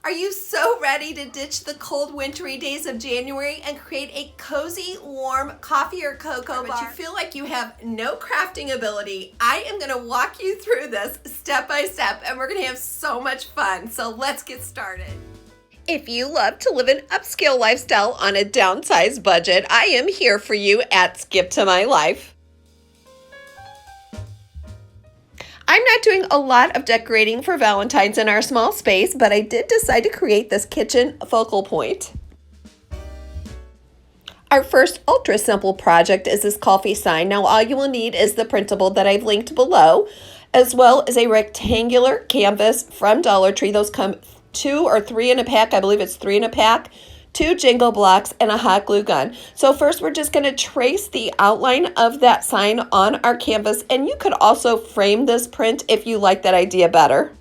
Are you so ready to ditch the cold, wintry days of January and create a cozy, warm coffee or cocoa bar? But you feel like you have no crafting ability? I am going to walk you through this step by step, and we're going to have so much fun. So let's get started. If you love to live an upscale lifestyle on a downsized budget, I am here for you at Skip to My Life. I'm not doing a lot of decorating for Valentine's in our small space, but I did decide to create this kitchen focal point. Our first ultra simple project is this coffee sign. Now all you will need is the printable that I've linked below, as well as a rectangular canvas from Dollar Tree. Those come 2 or 3 in a pack. I believe it's 3 in a pack. 2 jingle blocks and a hot glue gun. So first we're just going to trace the outline of that sign on our canvas, and you could also frame this print if you like that idea better.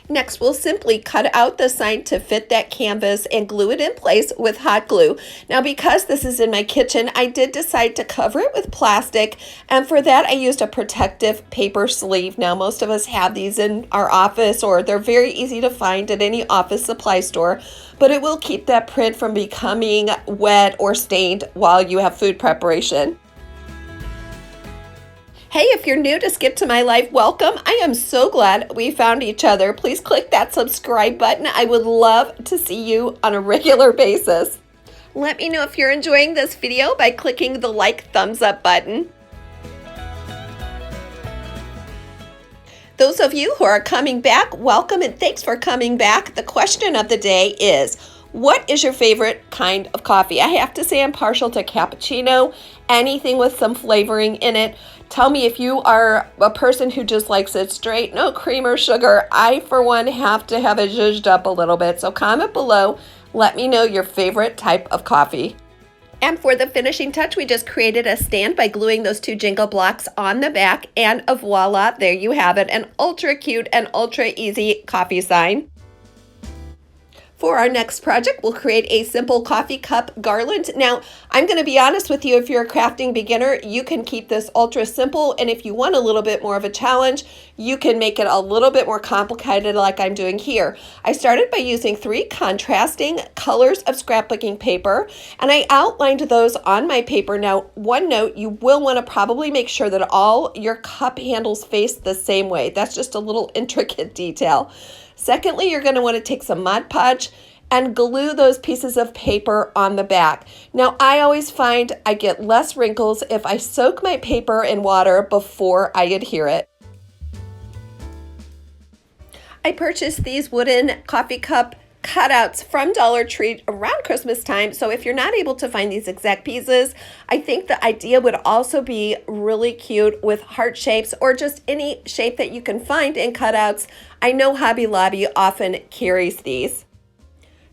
Next, we'll simply cut out the sign to fit that canvas and glue it in place with hot glue. Now, because this is in my kitchen, I did decide to cover it with plastic, and for that I used a protective paper sleeve. Now, most of us have these in our office, or they're very easy to find at any office supply store, but it will keep that print from becoming wet or stained while you have food preparation. Hey, if you're new to Skip to My Life, welcome. I am so glad we found each other. Please click that subscribe button. I would love to see you on a regular basis. Let me know if you're enjoying this video by clicking the like thumbs up button. Those of you who are coming back, welcome and thanks for coming back. The question of the day is, what is your favorite kind of coffee? I have to say I'm partial to cappuccino, anything with some flavoring in it. Tell me if you are a person who just likes it straight, no cream or sugar. I, for one, have to have it zhuzhed up a little bit. So comment below. Let me know your favorite type of coffee. And for the finishing touch, we just created a stand by gluing those 2 jingle blocks on the back. And voila, there you have it. An ultra cute and ultra easy coffee sign. For our next project, we'll create a simple coffee cup garland. Now, I'm going to be honest with you, if you're a crafting beginner, you can keep this ultra simple, and if you want a little bit more of a challenge, you can make it a little bit more complicated like I'm doing here. I started by using 3 contrasting colors of scrapbooking paper, and I outlined those on my paper. Now, one note, you will want to probably make sure that all your cup handles face the same way. That's just a little intricate detail. Secondly, you're going to want to take some Mod Podge and glue those pieces of paper on the back. Now, I always find I get less wrinkles if I soak my paper in water before I adhere it. I purchased these wooden coffee cup cutouts from Dollar Tree around Christmas time. So if you're not able to find these exact pieces, I think the idea would also be really cute with heart shapes or just any shape that you can find in cutouts. I know Hobby Lobby often carries these.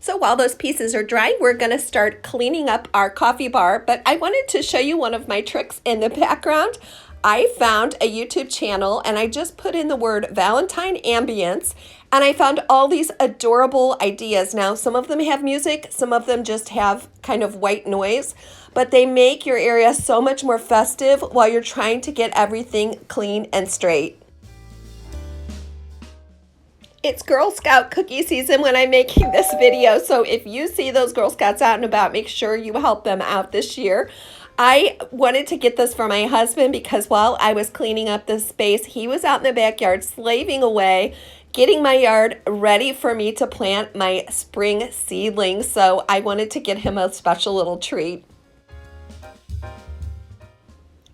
So while those pieces are drying, we're going to start cleaning up our coffee bar, but I wanted to show you one of my tricks in the background. I found a YouTube channel and I just put in the word Valentine ambience, and I found all these adorable ideas. Now, some of them have music, some of them just have kind of white noise, but they make your area so much more festive while you're trying to get everything clean and straight. It's Girl Scout cookie season when I'm making this video, so if you see those Girl Scouts out and about, make sure you help them out this year. I wanted to get this for my husband because while I was cleaning up this space, he was out in the backyard slaving away, getting my yard ready for me to plant my spring seedlings. So I wanted to get him a special little treat.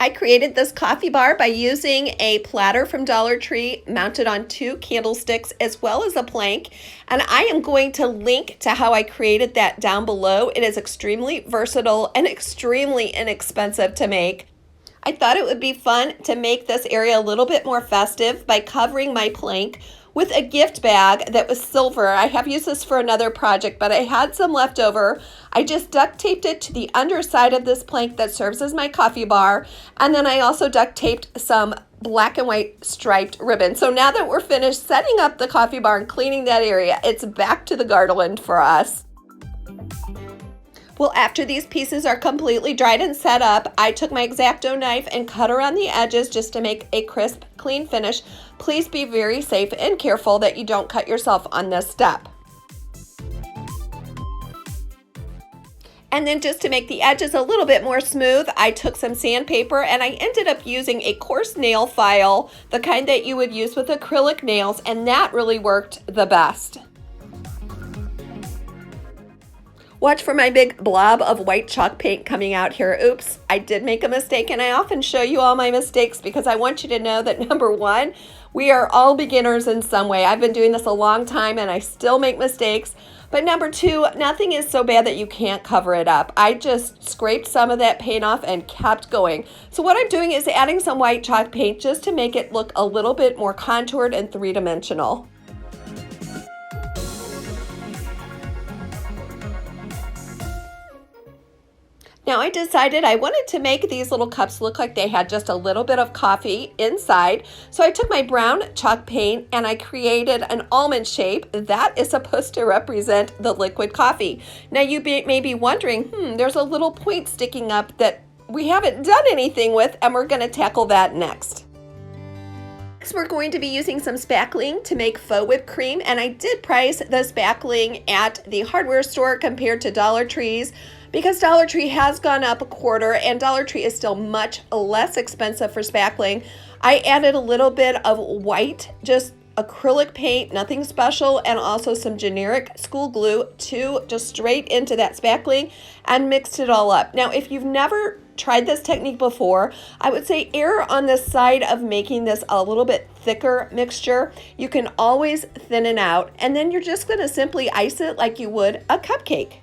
I created this coffee bar by using a platter from Dollar Tree mounted on 2 candlesticks as well as a plank, and I am going to link to how I created that down below. It is extremely versatile and extremely inexpensive to make. I thought it would be fun to make this area a little bit more festive by covering my plank with a gift bag that was silver. I have used this for another project, but I had some left over. I just duct taped it to the underside of this plank that serves as my coffee bar, and then I also duct taped some black and white striped ribbon. So now that we're finished setting up the coffee bar and cleaning that area, it's back to the garland for us. Well, after these pieces are completely dried and set up, I took my X-Acto knife and cut around the edges just to make a crisp, clean finish. Please be very safe and careful that you don't cut yourself on this step. And then just to make the edges a little bit more smooth, I took some sandpaper and I ended up using a coarse nail file, the kind that you would use with acrylic nails, and that really worked the best. Watch for my big blob of white chalk paint coming out here. Oops, I did make a mistake, and I often show you all my mistakes because I want you to know that number one, we are all beginners in some way. I've been doing this a long time and I still make mistakes. But number two, nothing is so bad that you can't cover it up. I just scraped some of that paint off and kept going. So what I'm doing is adding some white chalk paint just to make it look a little bit more contoured and three-dimensional. Now I decided I wanted to make these little cups look like they had just a little bit of coffee inside. So I took my brown chalk paint and I created an almond shape that is supposed to represent the liquid coffee. Now you may be wondering, there's a little point sticking up that we haven't done anything with, and we're going to tackle that next. Next, we're going to be using some spackling to make faux whipped cream, and I did price the spackling at the hardware store compared to Dollar Tree's, because Dollar Tree has gone up a quarter and Dollar Tree is still much less expensive for spackling. I added a little bit of white, just acrylic paint, nothing special, and also some generic school glue just straight into that spackling and mixed it all up. Now, if you've never tried this technique before, I would say err on the side of making this a little bit thicker mixture. You can always thin it out, and then you're just going to simply ice it like you would a cupcake.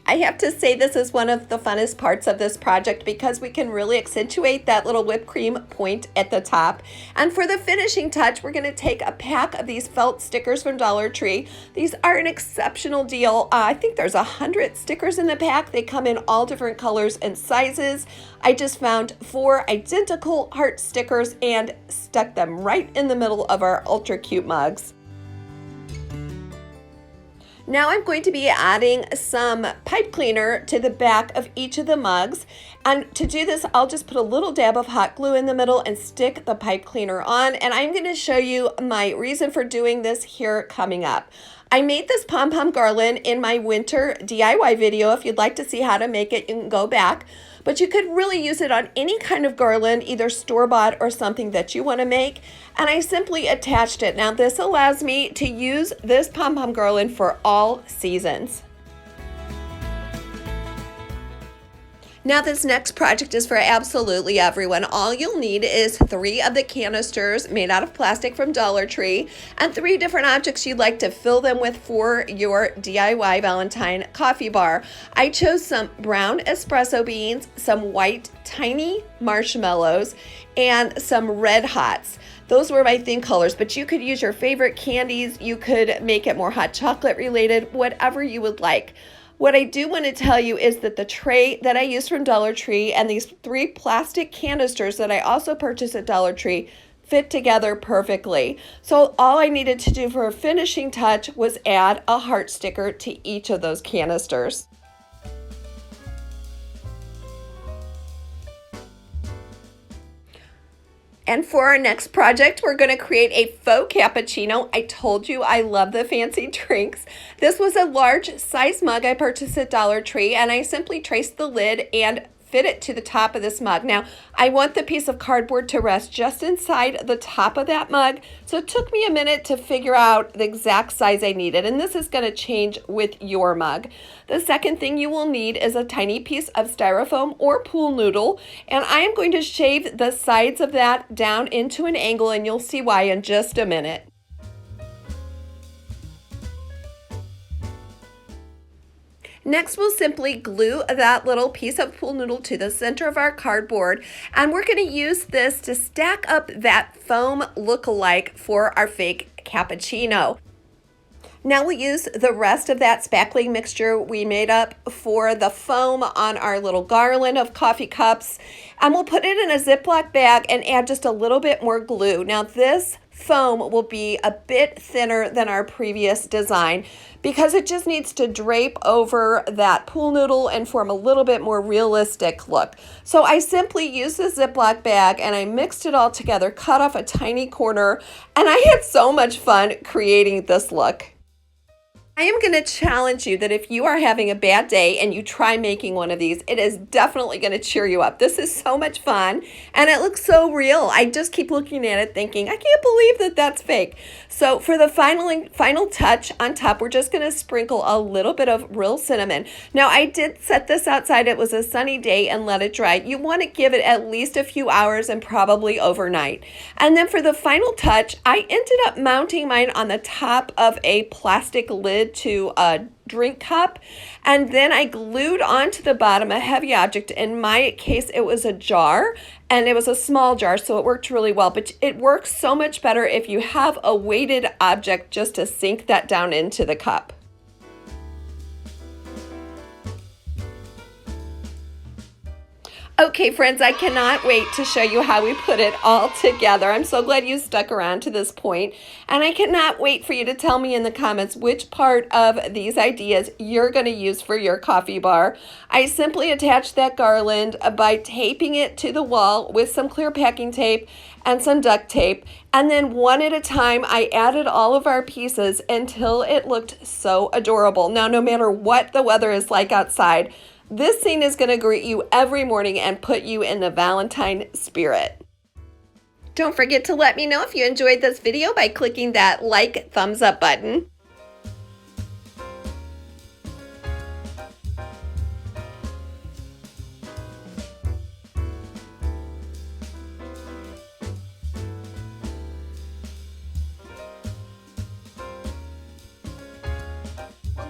I have to say this is one of the funnest parts of this project because we can really accentuate that little whipped cream point at the top. And for the finishing touch, we're going to take a pack of these felt stickers from Dollar Tree. These are an exceptional deal. I think there's 100 stickers in the pack. They come in all different colors and sizes. I just found 4 identical heart stickers and stuck them right in the middle of our ultra cute mugs. Now I'm going to be adding some pipe cleaner to the back of each of the mugs. And to do this, I'll just put a little dab of hot glue in the middle and stick the pipe cleaner on. And I'm going to show you my reason for doing this here coming up. I made this pom-pom garland in my winter DIY video. If you'd like to see how to make it, you can go back. But you could really use it on any kind of garland, either store-bought or something that you want to make. And I simply attached it. Now this allows me to use this pom-pom garland for all seasons. Now this next project is for absolutely everyone. All you'll need is 3 of the canisters made out of plastic from Dollar Tree and 3 different objects you'd like to fill them with for your DIY Valentine coffee bar. I chose some brown espresso beans, some white tiny marshmallows, and some red hots. Those were my theme colors, but you could use your favorite candies. You could make it more hot chocolate related, whatever you would like. What I do want to tell you is that the tray that I used from Dollar Tree and these 3 plastic canisters that I also purchased at Dollar Tree fit together perfectly. So all I needed to do for a finishing touch was add a heart sticker to each of those canisters. And for our next project, we're going to create a faux cappuccino. I told you I love the fancy drinks. This was a large size mug I purchased at Dollar Tree, and I simply traced the lid and fit it to the top of this mug. Now, I want the piece of cardboard to rest just inside the top of that mug, so it took me a minute to figure out the exact size I needed, and this is going to change with your mug. The second thing you will need is a tiny piece of styrofoam or pool noodle, and I am going to shave the sides of that down into an angle, and you'll see why in just a minute. Next, we'll simply glue that little piece of pool noodle to the center of our cardboard, and we're going to use this to stack up that foam look-alike for our fake cappuccino. Now we'll use the rest of that spackling mixture we made up for the foam on our little garland of coffee cups, and we'll put it in a Ziploc bag and add just a little bit more glue. Now this foam will be a bit thinner than our previous design because it just needs to drape over that pool noodle and form a little bit more realistic look. So I simply used the Ziploc bag and I mixed it all together, cut off a tiny corner, and I had so much fun creating this look. I am going to challenge you that if you are having a bad day and you try making one of these, it is definitely going to cheer you up. This is so much fun and it looks so real. I just keep looking at it thinking, I can't believe that that's fake. So for the final touch on top, we're just going to sprinkle a little bit of real cinnamon. Now I did set this outside. It was a sunny day and let it dry. You want to give it at least a few hours and probably overnight. And then for the final touch, I ended up mounting mine on the top of a plastic lid to a drink cup, and then I glued onto the bottom a heavy object. In my case, it was a jar, and it was a small jar, so it worked really well, but it works so much better if you have a weighted object just to sink that down into the cup. Okay, friends, I cannot wait to show you how we put it all together. I'm so glad you stuck around to this point, and I cannot wait for you to tell me in the comments which part of these ideas you're going to use for your coffee bar. I simply attached that garland by taping it to the wall with some clear packing tape and some duct tape, and then one at a time I added all of our pieces until it looked so adorable. Now, no matter what the weather is like outside, this scene is going to greet you every morning and put you in the Valentine spirit. Don't forget to let me know if you enjoyed this video by clicking that like thumbs up button.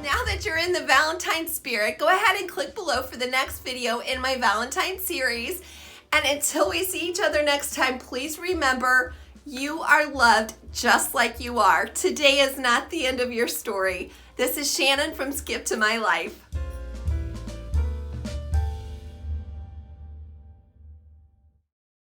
Now that you're in the Valentine spirit, go ahead and click below for the next video in my Valentine series. And until we see each other next time, please remember, you are loved just like you are. Today is not the end of your story. This is Shannon from Skip to My Life.